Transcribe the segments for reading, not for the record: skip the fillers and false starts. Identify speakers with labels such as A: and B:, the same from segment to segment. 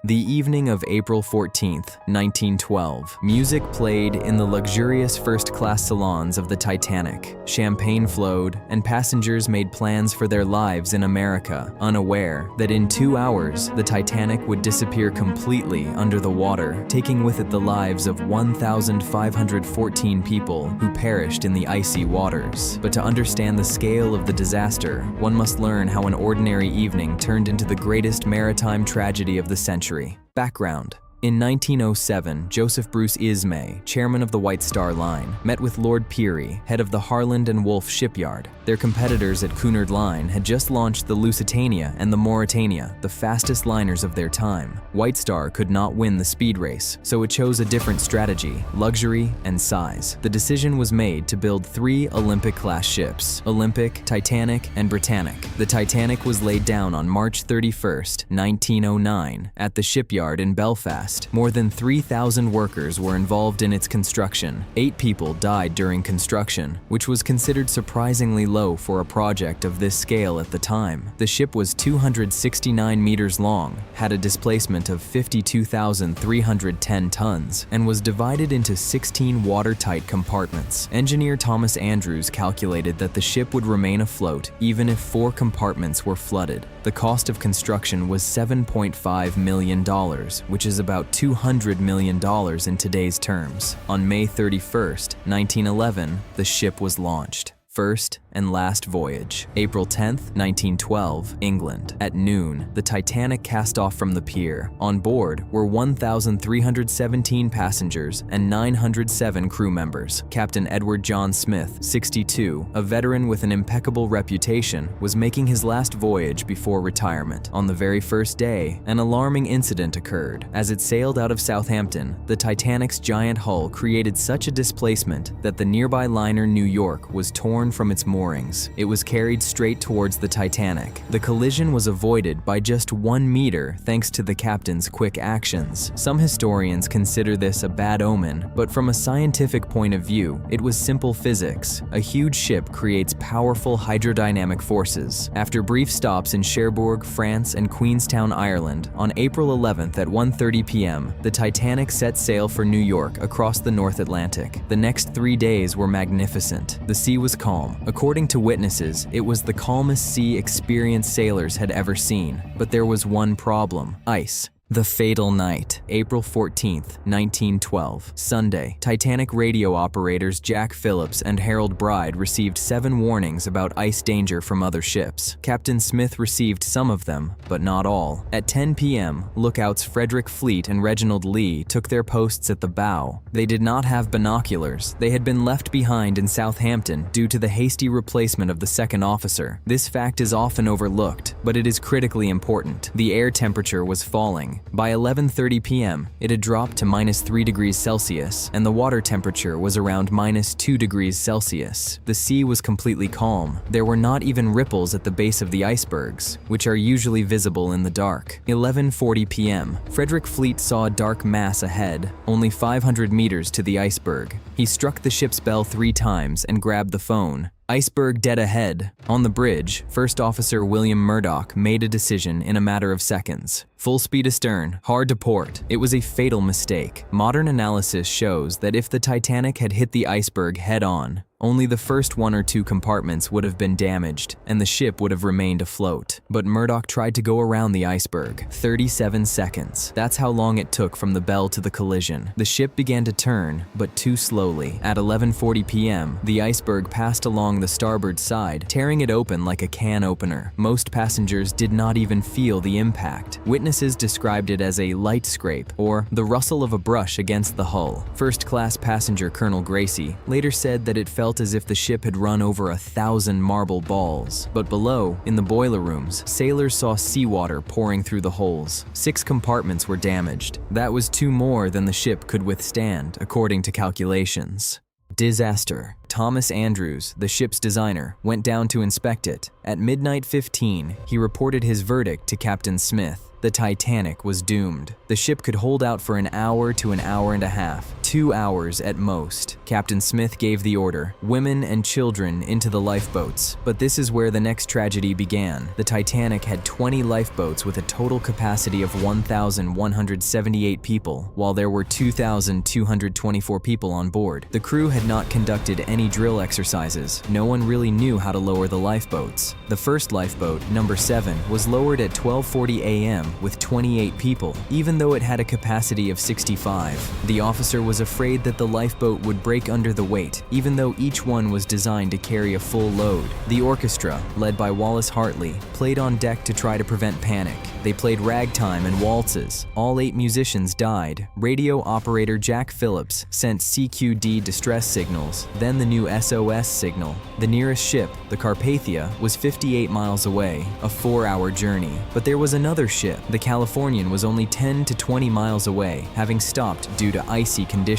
A: The evening of April 14th, 1912, music played in the luxurious first-class salons of the Titanic. Champagne flowed, and passengers made plans for their lives in America, unaware that in 2 hours, the Titanic would disappear completely under the water, taking with it the lives of 1,514 people who perished in the icy waters. But to understand the scale of the disaster, one must learn how an ordinary evening turned into the greatest maritime tragedy of the century. Background. In 1907, Joseph Bruce Ismay, chairman of the White Star Line, met with Lord Peary, head of the Harland and Wolff shipyard. Their competitors at Cunard Line had just launched the Lusitania and the Mauretania, the fastest liners of their time. White Star could not win the speed race, so it chose a different strategy: luxury and size. The decision was made to build 3 Olympic-class ships: Olympic, Titanic, and Britannic. The Titanic was laid down on March 31st, 1909, at the shipyard in Belfast. More than 3,000 workers were involved in its construction. 8 people died during construction, which was considered surprisingly low for a project of this scale at the time. The ship was 269 meters long, had a displacement of 52,310 tons, and was divided into 16 watertight compartments. Engineer Thomas Andrews calculated that the ship would remain afloat even if 4 compartments were flooded. The cost of construction was $7.5 million, which is about $200 million in today's terms. On May 31st, 1911, the ship was launched. First and last voyage. April 10th, 1912, England. At noon, the Titanic cast off from the pier. On board were 1,317 passengers and 907 crew members. Captain Edward John Smith, 62, a veteran with an impeccable reputation, was making his last voyage before retirement. On the very first day, an alarming incident occurred. As it sailed out of Southampton, the Titanic's giant hull created such a displacement that the nearby liner New York was torn from its moorings. It was carried straight towards the Titanic. The collision was avoided by just 1 meter thanks to the captain's quick actions. Some historians consider this a bad omen, but from a scientific point of view, it was simple physics. A huge ship creates powerful hydrodynamic forces. After brief stops in Cherbourg, France, and Queenstown, Ireland, on April 11th at 1:30 p.m., the Titanic set sail for New York across the North Atlantic. The next 3 days were magnificent. The sea was calm. According to witnesses, it was the calmest sea experienced sailors had ever seen. But there was one problem: ice. The fatal night, April 14th, 1912, Sunday. Titanic radio operators Jack Phillips and Harold Bride received 7 warnings about ice danger from other ships. Captain Smith received some of them, but not all. At 10 p.m., lookouts Frederick Fleet and Reginald Lee took their posts at the bow. They did not have binoculars. They had been left behind in Southampton due to the hasty replacement of the second officer. This fact is often overlooked, but it is critically important. The air temperature was falling. By 11:30 p.m., it had dropped to -3 degrees Celsius, and the water temperature was around -2 degrees Celsius. The sea was completely calm. There were not even ripples at the base of the icebergs, which are usually visible in the dark. 11:40 p.m., Frederick Fleet saw a dark mass ahead, only 500 meters to the iceberg. He struck the ship's bell 3 times and grabbed the phone. Iceberg dead ahead. On the bridge, First Officer William Murdoch made a decision in a matter of seconds. Full speed astern, hard to port. It was a fatal mistake. Modern analysis shows that if the Titanic had hit the iceberg head-on, only the first 1 or 2 compartments would have been damaged, and the ship would have remained afloat. But Murdoch tried to go around the iceberg. 37 seconds. That's how long it took from the bell to the collision. The ship began to turn, but too slowly. At 11:40 p.m., the iceberg passed along the starboard side, tearing it open like a can opener. Most passengers did not even feel the impact. Witnesses described it as a light scrape, or the rustle of a brush against the hull. First-class passenger Colonel Gracie later said that it felt as if the ship had run over 1,000 marble balls. But below, in the boiler rooms, sailors saw seawater pouring through the holes. 6 compartments were damaged. That was 2 more than the ship could withstand, according to calculations. Disaster. Thomas Andrews, the ship's designer, went down to inspect it. At midnight 15, he reported his verdict to Captain Smith. The Titanic was doomed. The ship could hold out for an hour to an hour and a half. 2 hours at most. Captain Smith gave the order, women and children into the lifeboats. But this is where the next tragedy began. The Titanic had 20 lifeboats with a total capacity of 1,178 people, while there were 2,224 people on board. The crew had not conducted any drill exercises. No one really knew how to lower the lifeboats. The first lifeboat, number 7, was lowered at 12:40 a.m. with 28 people, even though it had a capacity of 65. The officer was afraid that the lifeboat would break under the weight, even though each one was designed to carry a full load. The orchestra, led by Wallace Hartley, played on deck to try to prevent panic. They played ragtime and waltzes. All 8 musicians died. Radio operator Jack Phillips sent CQD distress signals, then the new SOS signal. The nearest ship, the Carpathia, was 58 miles away, a 4-hour journey. But there was another ship. The Californian was only 10 to 20 miles away, having stopped due to icy conditions.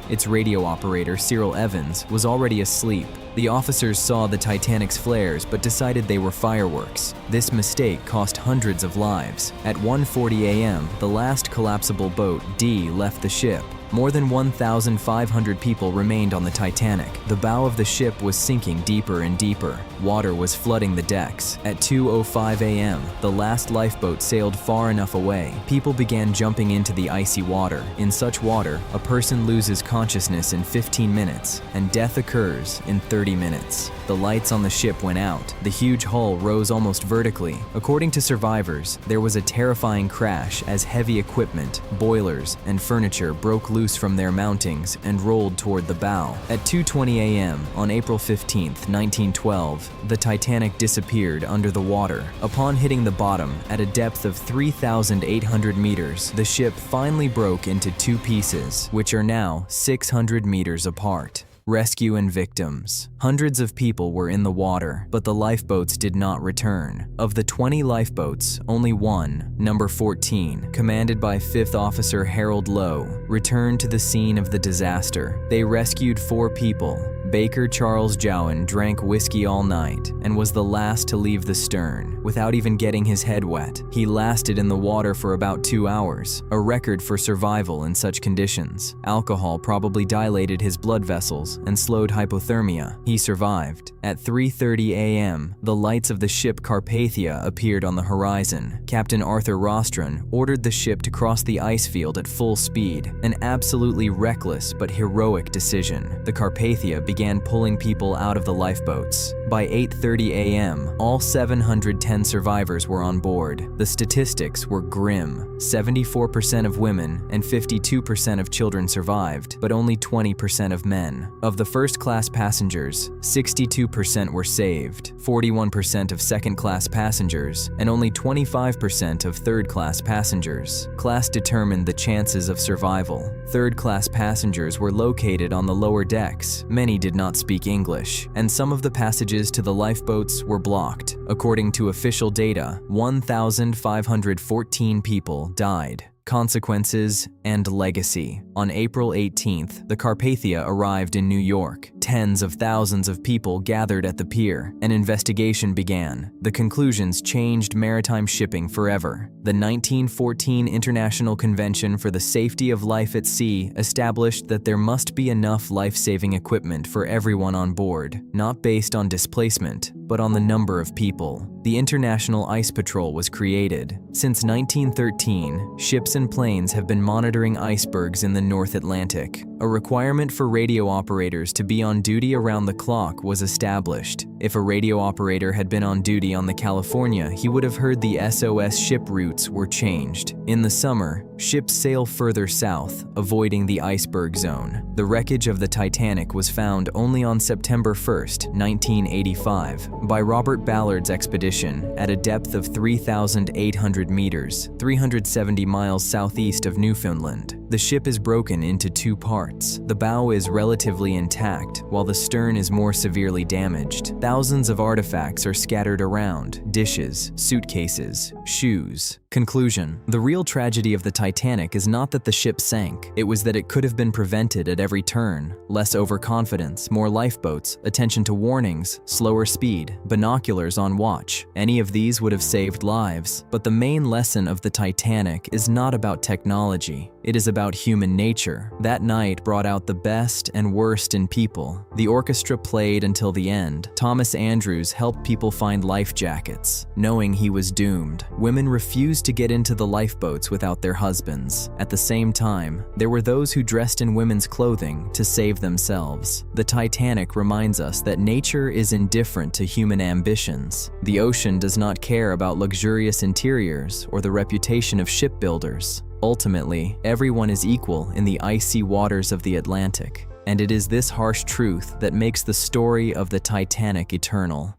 A: Its radio operator, Cyril Evans, was already asleep. The officers saw the Titanic's flares but decided they were fireworks. This mistake cost hundreds of lives. At 1:40 a.m., the last collapsible boat, D, left the ship. More than 1,500 people remained on the Titanic. The bow of the ship was sinking deeper and deeper. Water was flooding the decks. At 2:05 a.m., the last lifeboat sailed far enough away. People began jumping into the icy water. In such water, a person loses consciousness in 15 minutes, and death occurs in 30 minutes. The lights on the ship went out. The huge hull rose almost vertically. According to survivors, there was a terrifying crash as heavy equipment, boilers, and furniture broke loose from their mountings and rolled toward the bow. At 2:20 a.m. on April 15, 1912, the Titanic disappeared under the water. Upon hitting the bottom at a depth of 3,800 meters, the ship finally broke into 2 pieces, which are now 600 meters apart. Rescue and victims. Hundreds of people were in the water, but the lifeboats did not return. Of the 20 lifeboats, only one, number 14, commanded by 5th Officer Harold Lowe, returned to the scene of the disaster. They rescued 4 people. Baker Charles Jowan drank whiskey all night and was the last to leave the stern, without even getting his head wet. He lasted in the water for about 2 hours, a record for survival in such conditions. Alcohol probably dilated his blood vessels and slowed hypothermia. He survived. At 3:30 a.m., the lights of the ship Carpathia appeared on the horizon. Captain Arthur Rostron ordered the ship to cross the ice field at full speed, an absolutely reckless but heroic decision. The Carpathia began pulling people out of the lifeboats. By 8:30 a.m., all 710 survivors were on board. The statistics were grim. 74% of women and 52% of children survived, but only 20% of men. Of the first-class passengers, 62% were saved, 41% of second-class passengers, and only 25% of third-class passengers. Class determined the chances of survival. Third-class passengers were located on the lower decks. Many did not speak English, and some of the passages to the lifeboats were blocked. According to official data, 1,514 people died. Consequences and legacy. On April 18th, the Carpathia arrived in New York. Tens of thousands of people gathered at the pier. An investigation began. The conclusions changed maritime shipping forever. The 1914 International Convention for the Safety of Life at Sea established that there must be enough life-saving equipment for everyone on board, not based on displacement, but on the number of people. The International Ice Patrol was created. Since 1913, ships and planes have been monitoring icebergs in the North Atlantic. A requirement for radio operators to be on duty around the clock was established. If a radio operator had been on duty on the California, he would have heard the SOS ship routes were changed. In the summer, ships sail further south, avoiding the iceberg zone. The wreckage of the Titanic was found only on September 1st, 1985, by Robert Ballard's expedition at a depth of 3,800 meters, 370 miles southeast of Newfoundland. The ship is broken into 2 parts. The bow is relatively intact, while the stern is more severely damaged. Thousands of artifacts are scattered around: dishes, suitcases, shoes, Conclusion: the real tragedy of the Titanic is not that the ship sank, it was that it could have been prevented at every turn. Less overconfidence, more lifeboats, attention to warnings, slower speed, binoculars on watch. Any of these would have saved lives. But the main lesson of the Titanic is not about technology. It is about human nature. That night brought out the best and worst in people. The orchestra played until the end. Thomas Andrews helped people find life jackets, knowing he was doomed. Women refused to get into the lifeboats without their husbands. At the same time, there were those who dressed in women's clothing to save themselves. The Titanic reminds us that nature is indifferent to human ambitions. The ocean does not care about luxurious interiors or the reputation of shipbuilders. Ultimately, everyone is equal in the icy waters of the Atlantic, and it is this harsh truth that makes the story of the Titanic eternal.